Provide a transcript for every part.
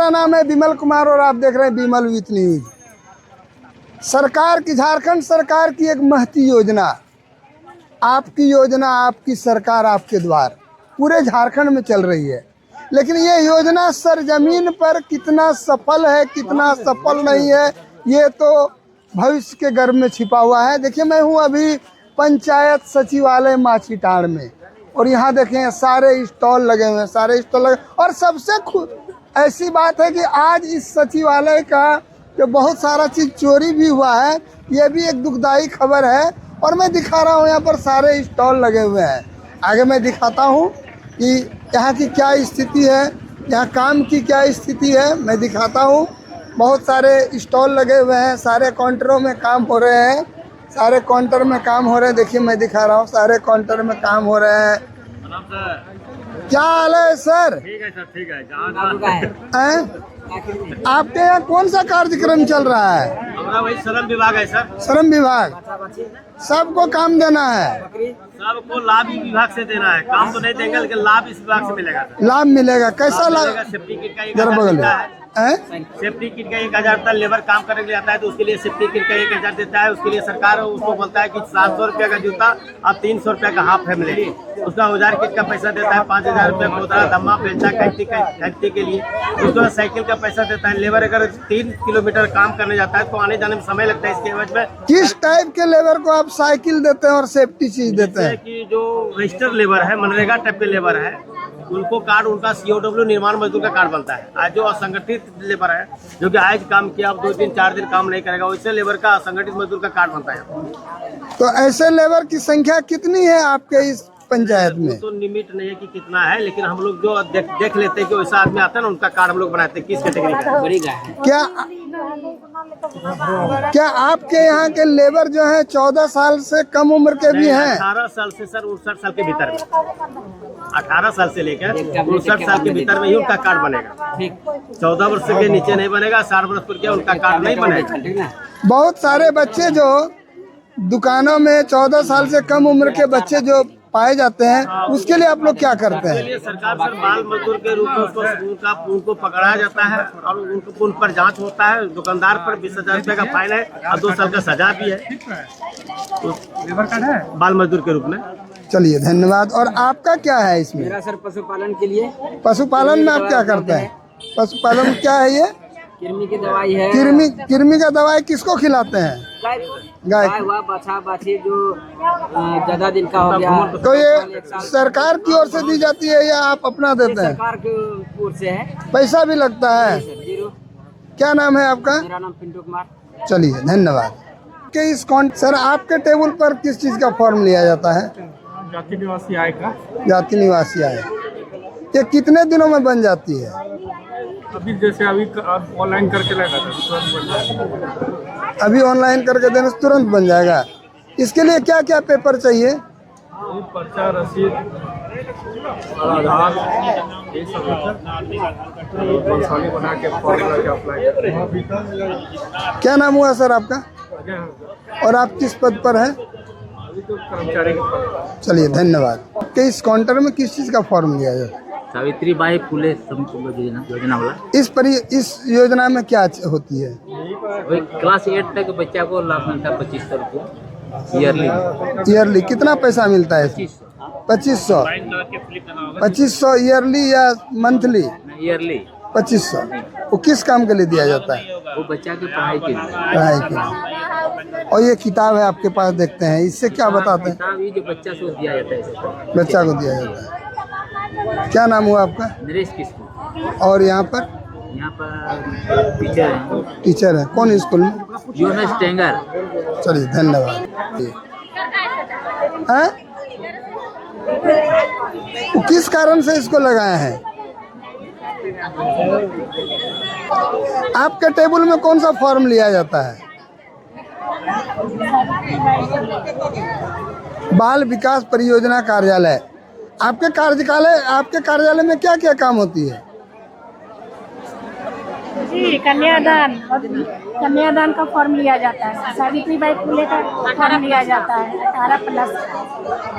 मेरा नाम है विमल कुमार और आप देख रहे हैं विमल विथ न्यूज। सरकार की, झारखंड सरकार की एक महती योजना, आपकी योजना, आपकी सरकार, आपके द्वार पूरे झारखंड में चल रही है। लेकिन ये योजना सरजमीन पर कितना सफल है, कितना सफल नहीं है, ये तो भविष्य के गर्भ में छिपा हुआ है। देखिए, मैं हूँ अभी पंचायत सचिवालय माछीटाड़ में और यहाँ देखें सारे स्टॉल लगे हुए हैं, सारे स्टॉल लगे। और सबसे ऐसी बात है कि आज इस सचिवालय का जो बहुत सारा चीज़ चोरी भी हुआ है, ये भी एक दुखदाई खबर है। और मैं दिखा रहा हूँ यहाँ पर सारे स्टॉल लगे हुए हैं। आगे मैं दिखाता हूँ कि यहाँ की क्या स्थिति है, यहाँ काम की क्या स्थिति है, मैं दिखाता हूँ। बहुत सारे स्टॉल लगे हुए हैं, सारे काउंटरों में काम हो रहे हैं, सारे काउंटर में काम हो रहे हैं। देखिए, मैं दिखा रहा हूँ, सारे काउंटर में काम हो रहे हैं। क्या हाल है सर? ठीक है सर, ठीक है। आपके यहाँ कौन सा कार्यक्रम चल रहा है? हमारा वही श्रम विभाग है सर। श्रम विभाग सबको काम देना है, सबको लाभ ही विभाग से देना है। काम तो नहीं देंगे लेकिन लाभ इस विभाग से मिलेगा। लाभ मिलेगा, कैसा लाभ? सेफ्टी किट का 1000 देता है। सेफ्टी किट का 1000 था। लेबर काम करने के लिए आता है तो उसके लिए सेफ्टी किट का 1000 देता है। उसके लिए सरकार उसको बोलता है कि 700 रुपया का जूता और 300 रुपया का हाफ है मिलेगी। उसका औजार किट का पैसा देता है, 5000 रुपया कोदरा धम्मा पेंचा खरीदने के लिए। उसके बाद साइकिल का पैसा देता है। लेबर अगर 3 किलोमीटर काम करने जाता है तो आने जाने में समय लगता है। इसके एवज में किस टाइप के लेबर को आप साइकिल देते हैं और सेफ्टी चीज देते हैं? कि जो रजिस्टर्ड लेबर है, मनरेगा टाइप के लेबर है, उनको कार्ड, उनका COW निर्माण मजदूर का कार्ड बनता है। आज जो असंगठित लेबर है, जो कि आज काम किया, अब 2 दिन 4 दिन काम नहीं करेगा, वैसे लेबर का असंगठित मजदूर का कार्ड बनता है। तो ऐसे लेबर की संख्या कितनी है आपके इस पंचायत में? तो लिमिट नहीं है कि कितना है, लेकिन हम लोग जो देख लेते हैं कि वैसा आदमी आता है ना, उनका कार्ड हम लोग बनाते हैं किस कैटेगरी का है। क्या आपके यहाँ के लेबर जो है 14 साल से कम उम्र के भी हैं? 18 साल से सर 59 साल के भीतर में, 18 साल से लेकर 59 साल के भीतर में ही उनका कार्ड बनेगा। 14 वर्ष के नीचे नहीं बनेगा, 60 वर्ष पर क्या उनका कार्ड नहीं बनेगा। बहुत सारे बच्चे जो दुकानों में 14 साल से कम उम्र के बच्चे जो पाए जाते हैं, उसके लिए आप लोग क्या करते हैं? सरकार सर बाल मजदूर के रूप में उनको पकड़ा जाता है और उन पर जांच होता है। दुकानदार पर 20,000 रुपये का फाइन है और 2 साल का सजा भी है, तो बाल मजदूर के रूप में। चलिए, धन्यवाद। और आपका क्या है इसमें? मेरा सर पशुपालन के लिए। पशुपालन में आप क्या करते हैं? पशुपालन क्या है ये? कृमि की दवाई है। कृमि का दवाई किसको खिलाते हैं? गाय हुआ, बछा बाछी जो ज्यादा दिन का हो गया। तो ये सरकार की ओर से दी जाती है या आप अपना देते हैं? सरकार की ओर से है। पैसा भी लगता है? क्या नाम है आपका? मेरा नाम पिंटू कुमार। चलिए, धन्यवाद। के इस सर, आपके टेबल पर किस चीज का फॉर्म लिया जाता है? जाति निवासी आय का। जाति निवासी आय। ये कितने दिनों में बन जाती है? अभी जैसे अभी ऑनलाइन करके लगा था, तुरंत बन जाएगा। अभी ऑनलाइन करके देने से तुरंत बन जाएगा। इसके लिए क्या क्या पेपर चाहिए? पर्चा, रसीद, आधार, ये सब बना के फॉर्म लगा के अप्लाई करते हैं। क्या नाम हुआ सर आपका? और आप किस पद पर हैं? अभी तो कर्मचारी के पद। चलिए, धन्यवाद। कि इस काउंटर में किस चीज़ का फॉर्म लिया जाए? सावित्रीबाई फुले योजना वाला। इस योजना में क्या होती है? वही क्लास 8 तक बच्चा को लाभ मिलता है 2500 रुपये ईयरली। कितना पैसा मिलता है? 2500। 2500 ईयरली या मंथली? ईयरली 2500। वो किस काम के लिए दिया जाता है? वो बच्चा की पढ़ाई के लिए। पढ़ाई के लिए। और ये किताब है आपके पास, देखते हैं, इससे क्या बताते हैं? किताब ये जो बच्चा को दिया जाता है, बच्चा को दिया जाता है। क्या नाम हुआ आपका? नरेश किस्म। और यहाँ पर टीचर है। टीचर है कौन स्कूल में? यूनस टेंगर। चलिए, धन्यवाद। किस कारण से इसको लगाया है? आपके टेबल में कौन सा फॉर्म लिया जाता है? बाल विकास परियोजना कार्यालय। आपके कार्यालय में क्या क्या काम होती है? जी, कन्यादान का फॉर्म लिया जाता है। सावित्रीबाई फुले का फॉर्म लिया जाता है। 18+।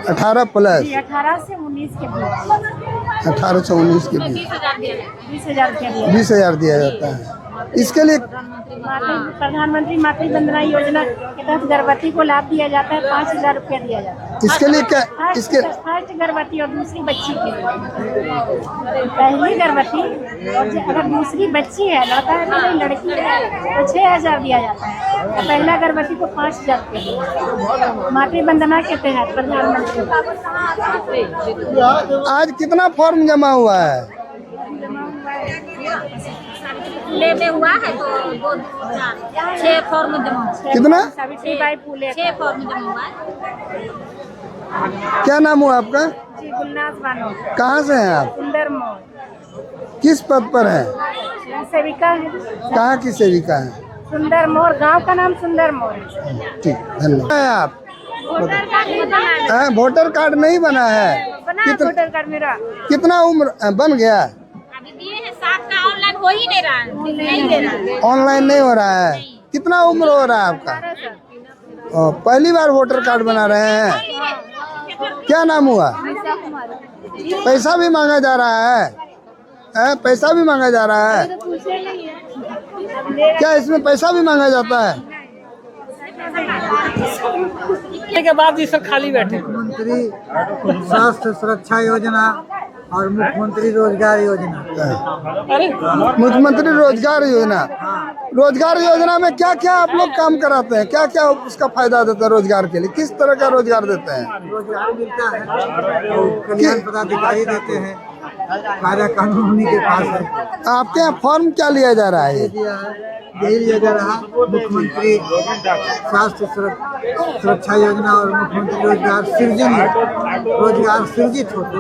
18+ 18 से 19 के बीच। 18 से 19 के बीच 20,000 रुपया दिया 20,000 दिया जाता है। इसके लिए प्रधानमंत्री मातृ वंदना योजना के तहत गर्भवती को लाभ दिया जाता है। 5,000 रुपया दिया जाता है। इसके लिए क्या इसके फर्स्ट गर्भवती और दूसरी बच्ची के लिए। पहली गर्भवती और अगर दूसरी बच्ची है, लड़का है तो नहीं लड़की है, तो 6,000 दिया जाता है। और पहला गर्भवती को 5,000 रुपया मातृ वंदना के तहत प्रधानमंत्री। आज कितना फॉर्म जमा हुआ है? फूले में हुआ है तो 6 फॉर्म जमा हुआ। कितना? सावित्रीबाई फूले 6 फॉर्म जमा हुआ है। क्या नाम हुआ आपका? जी गुलनाज बानो, कहाँ से हैं आप? सुंदर मोर किस पद पर हैं? सेविका है। कहाँ की सेविका हैं? सुंदर मोर, गांव का नाम सुंदर मोर है। ठीक, धन्यवाद। हैं आप? वोटर कार्ड नहीं बना है। हैं, वोटर कार्ड नहीं बना है? बना वोटर कार्ड मेरा। कितना उम्र बन गया? अभी दिए हैं 7 का, ऑनलाइन हो ही नहीं रहा है, नहीं दे रहा है। ऑनलाइन नहीं हो रहा है। कितना उम्र हो रहा है आपका? पहली बार वोटर कार्ड बना रहे हैं। क्या नाम हुआ? पैसा भी मांगा जा रहा है? पैसा भी मांगा जा रहा है? क्या इसमें पैसा भी मांगा जाता है? के बाद ये सब खाली बैठे। मुख्यमंत्री स्वास्थ्य सुरक्षा योजना और मुख्यमंत्री रोजगार योजना। अरे मुख्यमंत्री रोजगार योजना, रोजगार योजना में क्या क्या आप लोग काम कराते हैं? क्या क्या उसका फायदा देता है रोजगार के लिए? किस तरह का रोजगार देते हैं? रोजगार मिलता है, कल्याण पदाधिकारी देते हैं, कार्य कानून उन्हीं के पास है। आपके यहाँ फॉर्म क्या लिया जा रहा है? यही लिया जा रहा मुख्यमंत्री स्वास्थ्य सुरक्षा योजना और मुख्यमंत्री रोजगार सृजन, रोजगार सृजित होते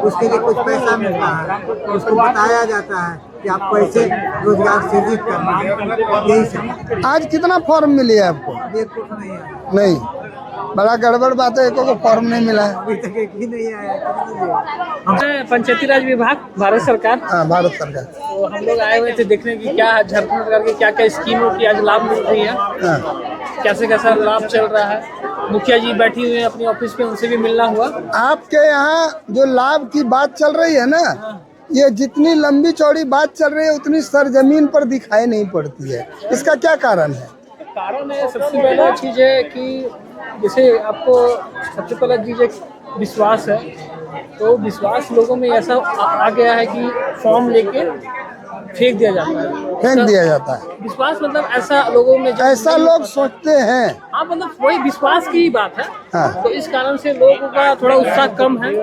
उसके लिए कुछ पैसा मिलता है, उसको बताया जाता है कि आप कैसे रोजगार सृजित करना है। यही सब। आज कितना फॉर्म मिली है आपको? ये कुछ नहीं है, नहीं, बड़ा गड़बड़ बात है, एको को फॉर्म नहीं मिला है। अभी तक एक ही नहीं आया। पंचायती राज विभाग, भारत सरकार। हाँ, भारत सरकार। तो हम लोग आए हुए थे देखने की क्या झारखंड सरकार की क्या क्या स्कीमों की आज लाभ मिल रही है, हाँ। कैसे कैसा लाभ चल रहा है। मुखिया जी बैठी हुई है अपनी ऑफिस पे, उनसे भी मिलना हुआ। आपके यहाँ जो लाभ की बात चल रही है ना, ये जितनी लंबी चौड़ी बात चल रही है उतनी सरजमीन पर दिखाई नहीं पड़ती है। इसका क्या कारण है? कारण है, सबसे पहला चीज़ है कि जैसे आपको सबसे पहला चीज़ एक विश्वास है, तो विश्वास लोगों में ऐसा आ गया है कि फॉर्म लेके फेंक दिया जाता है। फेंक दिया जाता है। विश्वास मतलब ऐसा लोगों में ऐसा लोग सोचते हैं। हाँ, मतलब वही विश्वास की ही बात है। हाँ। तो इस कारण से लोगों का थोड़ा उत्साह कम है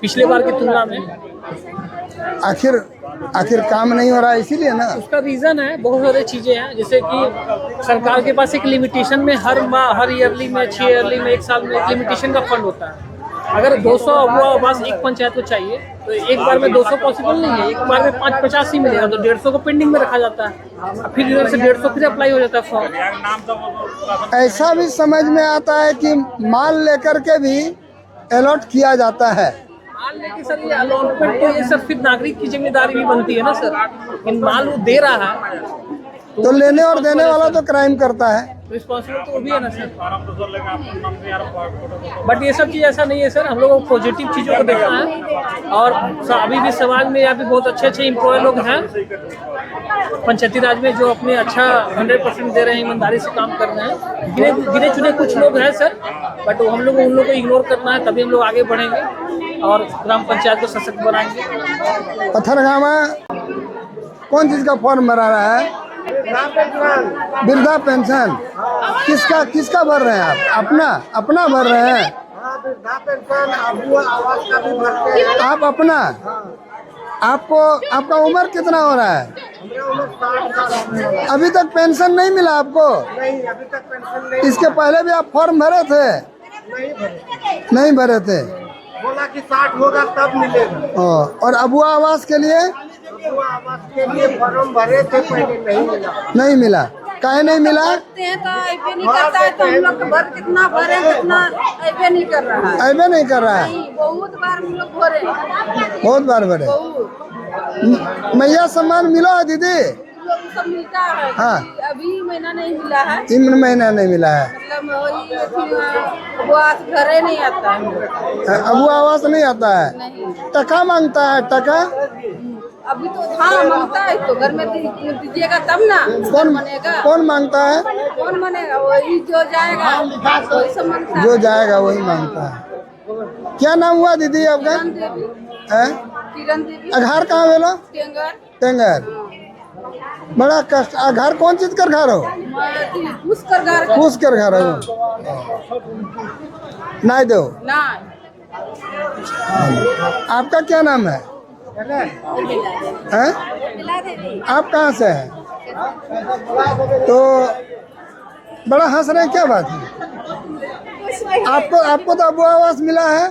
पिछले बार की तुलना में। आखिर काम नहीं हो रहा है इसीलिए ना। उसका रीज़न है, बहुत सारी चीज़ें हैं, जैसे कि सरकार के पास एक लिमिटेशन में हर माह, हर ईयरली में, 6 ईयरली में, 1 साल में एक लिमिटेशन का फंड होता है। अगर 200 हुआ बस एक पंचायत को चाहिए, तो एक बार में 200 पॉसिबल नहीं है। एक बार में 550 ही मिलेगा, तो 150 को पेंडिंग में रखा जाता है। फिर इधर से 150 फिर अप्लाई हो जाता है फॉर्म। ऐसा भी समझ में आता है कि माल लेकर के भी अलॉट किया जाता है। माल लेके सर ये अलॉटमेंट, तो ये सब फिर नागरिक की जिम्मेदारी भी बनती है ना सर। इन माल वो दे रहा है तो लेने और देने वाला तो क्राइम करता है। रिस्पॉन्सिबल तो वो भी है ना सर। बट ये सब चीज़ ऐसा नहीं है सर, हम लोगों को पॉजिटिव चीज़ों को देखना है। और अभी भी समाज में यहाँ पे बहुत अच्छे अच्छे एम्प्लॉय लोग हैं पंचायती राज में, जो अपने अच्छा 100% दे रहे हैं, ईमानदारी से काम कर रहे हैं। गिने चुने कुछ लोग हैं सर, बट हम लोग उन लोगों को इग्नोर करना है, तभी हम लोग आगे बढ़ेंगे और ग्राम पंचायत को सशक्त बनाएंगे। पत्थरगामा कौन चीज़ का फॉर्म भरा रहा है? वृद्धा पेंशन। किसका भर रहे हैं आप? अपना भर रहे हैं आप अपना? आपका उम्र कितना हो रहा है? अभी तक पेंशन नहीं मिला आपको? नहीं, अभी तक पेंशन नहीं। इसके पहले भी आप फॉर्म भरे थे? नहीं भरे थे। बोला कि 60 होगा तब मिलेगा। और अबुआ आवास के लिए? आवास के लिए फॉर्म भरे थे, पहले नहीं मिला। नहीं मिला। काहे नहीं मिला? ऐबे नहीं करता है, तो हम लोग भर कितना भरे, कितना ऐबे नहीं कर रहा है। ऐबे नहीं कर रहा है। बहुत बार हम लोग भरे, बहुत बार भरे। मैया सम्मान मिला है दीदी? लोग सब मिलता है। हाँ। अभी महीना नहीं मिला है, इन महीना नहीं मिला है। मतलब वही वो आज घरे नहीं आता है। अबू आवास नहीं आता है। नहीं, टका मांगता है, टका अभी तो हाँ मांगता है, तो घर में दीजिएगा तब ना कौन बनेगा। कौन मांगता है? कौन बनेगा? वही जो जाएगा वही सब मांगता है। जो जाएगा वही मांगता है। क्या नाम हुआ दीदी आपका? किरण देवी। हैं? किरण देवी। घर कहाँ भेलो? टेंगर। टेंगर। बड़ा कष्ट। घर कौन चीज कर घर हो? उसकर घर। पूछ कर घर हो। नहीं दो। ना आपका क्या नाम है? हैं? आप कहाँ से हैं? तो बड़ा हंस रहे हैं, क्या बात है? आपको तो अबू आवास मिला है?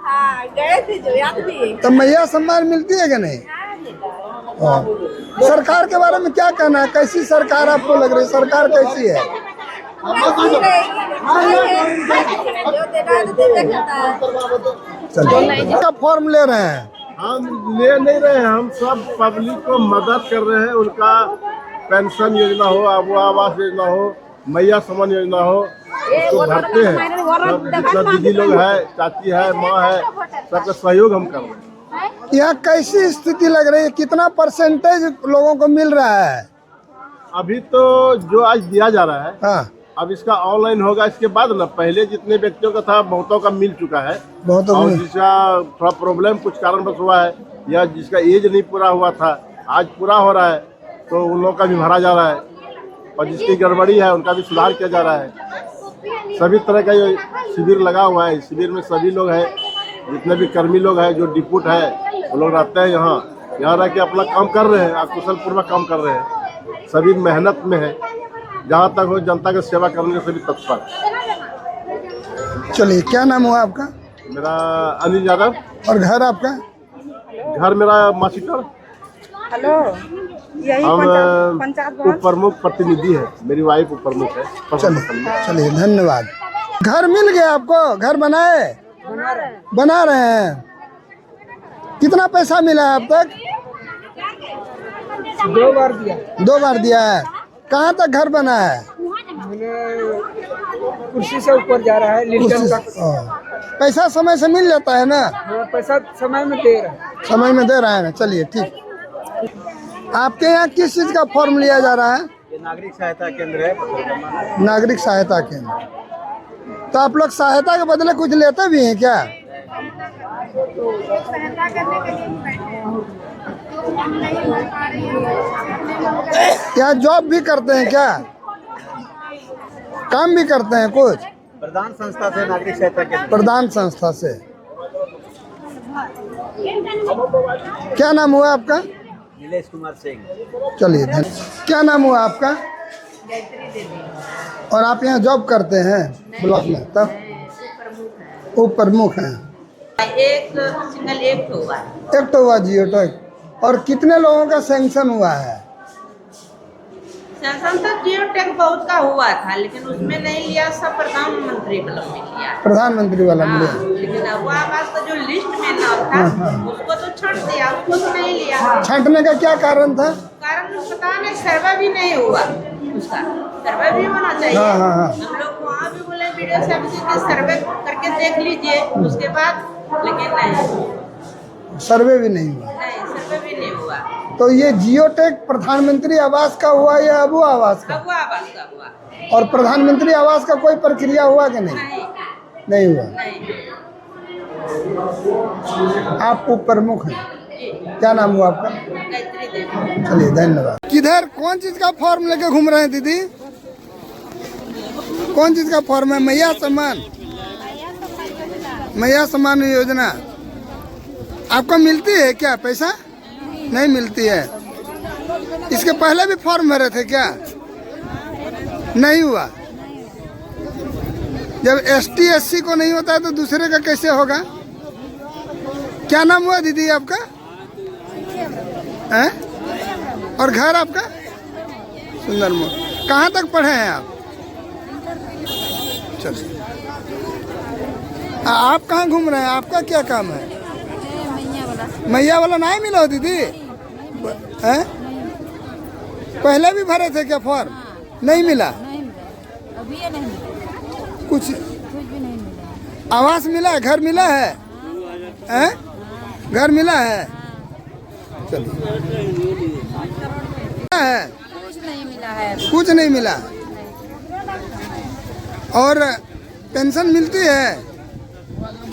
हाँ, गए थे जो याद नहीं। तो मैया सम्मान मिलती है कि नहीं? सरकार के बारे में क्या कहना है? कैसी सरकार आपको लग रही है? सरकार कैसी है? चलिए, क्या फॉर्म ले रहे हैं? हम ले नहीं रहे हैं, हम सब पब्लिक को मदद कर रहे हैं। उनका पेंशन योजना हो, अबू आवास योजना हो, मैया सम्मान योजना हो, उसको भरते हैं। सब जितना दीदी लोग है, चाची है, माँ है, सबका सहयोग हम कर रहे हैं। यहाँ कैसी स्थिति लग रही है? कितना परसेंटेज लोगों को मिल रहा है? अभी तो जो आज दिया जा रहा है, हाँ, अब इसका ऑनलाइन होगा इसके बाद ना। पहले जितने व्यक्तियों का था बहुतों का मिल चुका है, बहुतों और को। जिसका थोड़ा प्रॉब्लम कुछ कारणवश हुआ है या जिसका एज नहीं पूरा हुआ था, आज पूरा हो रहा है, तो उन लोगों का भी भरा जा रहा है। और जिसकी गड़बड़ी है उनका भी सुधार किया जा रहा है। सभी तरह का ये शिविर लगा हुआ है। शिविर में सभी लोग हैं, जितने भी कर्मी लोग हैं, जो डिप्यूट है, वो लोग रहते हैं यहाँ रह के अपना काम कर रहे हैं, कुशल पूर्वक काम कर रहे हैं। सभी मेहनत में है, जहाँ तक हो जनता की सेवा करने के सभी तत्पर। चलिए, क्या नाम हुआ आपका? मेरा अनिल यादव। और घर आपका? घर मेरा मासीटर। हेलो, यही हम उप प्रमुख प्रतिनिधि है, मेरी वाइफ उप प्रमुख है। चलिए, धन्यवाद। घर मिल गया आपको? घर बनाए? बना रहे हैं। कितना पैसा मिला है अब तक? 2 बार दिया। 2 बार दिया है। कहाँ तक घर बना है? कुर्सी से ऊपर जा रहा है। लिंटन का पैसा समय से मिल जाता है ना? पैसा समय में दे रहा है। समय में दे रहा है ना? चलिए, ठीक। आपके यहाँ किस चीज का फॉर्म लिया जा रहा है? ये नागरिक सहायता केंद्र है। नागरिक सहायता केंद्र। तो आप लोग सहायता के बदले कुछ लेते भी हैं क्या? क्या जॉब भी करते हैं क्या? काम भी करते हैं कुछ? प्रधान संस्था से नागरिक सहायता केंद्र। प्रधान संस्था से। क्या नाम हुआ आपका? नीलेश कुमार सिंह। चलिए, क्या नाम हुआ आपका? और आप यहाँ जॉब करते हैं ब्लॉक में? तब उप प्रमुख हैं। एक सिंगल एक हुआ। एक तो हुआ जियो टेक। और कितने लोगों का सैंक्शन हुआ है? सैमसंग तो जियो टेक बहुत का हुआ था, लेकिन उसमें नहीं लिया, सब प्रधानमंत्री वाला में लिया। प्रधानमंत्री वाला मिले। लेकिन अब आवास का जो लिस्ट में नाम था उसको तो छांट दिया, उसको तो नहीं लिया। छांटने का क्या कारण था? कारण पता नहीं, सर्वे भी नहीं हुआ उसका। सर्वे भी होना चाहिए। हाँ, हाँ, हाँ। हम लोग वहाँ भी बोले वीडियो से सर्वे करके देख लीजिए उसके बाद, लेकिन नहीं, सर्वे भी नहीं हुआ। नहीं सर्वे भी नहीं हुआ। तो ये जियो टेक प्रधानमंत्री आवास का हुआ या अबू आवास का? अबू आवास का हुआ। और प्रधानमंत्री आवास का कोई प्रक्रिया हुआ कि नहीं? नहीं हुआ। नहीं। आप उप प्रमुख हैं। क्या नाम हुआ आपका? गायत्री देवी। चलिए, धन्यवाद। किधर कौन चीज का फॉर्म लेके घूम रहे हैं दीदी? कौन चीज का फॉर्म है? मैया सम्मान। मैया सम्मान योजना आपको मिलती है क्या? पैसा नहीं मिलती है। इसके पहले भी फॉर्म भरे थे क्या? नहीं हुआ। जब ST SC को नहीं होता है तो दूसरे का कैसे होगा? क्या नाम हुआ दीदी आपका? हैं? और घर आपका? सुंदर मोड़। कहाँ तक पढ़े हैं आप? चलिए, आप कहाँ घूम रहे हैं? आपका क्या काम है? मैया वाला नहीं मिला हो दीदी? हैं? पहले भी भरे थे क्या फॉर्म? नहीं मिला? नहीं मिला, अभी ये नहीं मिला, कुछ कुछ भी नहीं मिला। आवास मिला है? घर मिला है? हैं? घर मिला है? चलिए है? कुछ नहीं मिला है। कुछ नहीं मिला। और पेंशन मिलती है?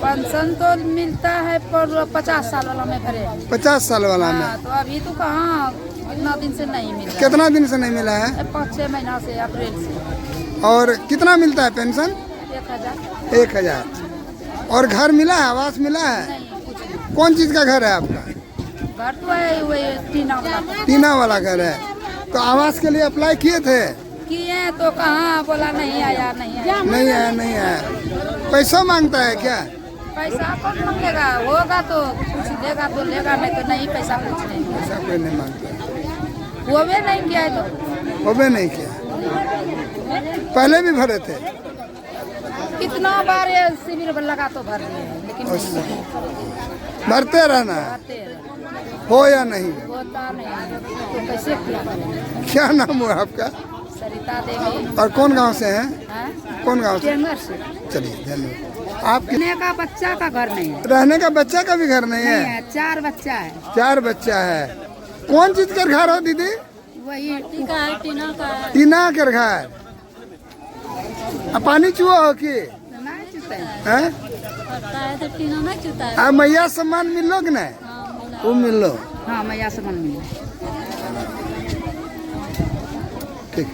पेंशन तो मिलता है पर 50 साल वाला में भरे। 50 साल वाला में? हाँ, तो अभी तो कहाँ, इतना दिन से नहीं मिला। कितना दिन से नहीं मिला है? 5-6 महीना से, अप्रैल से। और कितना मिलता है पेंशन? 1000। 1000। और घर मिला है? आवास मिला है? नहीं, कुछ नहीं। कौन चीज का घर है आपका? घर तो है वही टीना वाला। टीना वाला घर है। तो आवास के लिए अप्लाई किए थे? किए तो कहाँ, बोला नहीं आया, नहीं आया। नहीं आया? नहीं आया। पैसा मांगता है क्या? पैसा कौन मांगेगा? होगा तो कुछ देगा तो लेगा, नहीं तो नहीं, पैसा कुछ नहीं। पैसा कोई नहीं मांगता। वो भी नहीं किया है तो। वो भी नहीं किया। पहले भी भरे थे? कितना बार ये शिविर में लगा तो भर दिए, लेकिन नहीं भरते रहना है, भरते हैं। हो या नहीं? होता नहीं तो कैसे किया करें? क्या नाम हुआ आपका? सरिता देवी। और कौन गांव से हैं? हैं? कौन गांव से? टेंगर से। चलिए धन्यवाद। आपके रहने का बच्चा का घर नहीं है। रहने का बच्चा का भी घर नहीं नहीं है? है, 4 बच्चा है। 4 बच्चा है। कौन चीज का घर हो दीदी? वही टीका है, टीना का है। टीना के घर। पानी चुआ हो कि नहीं चुता है। हैं? तो टीना नहीं चुता है। आ मैया सम्मान मिल लो कि नहीं? वो मिल लो। हाँ, मैया से मन मिला। ठीक।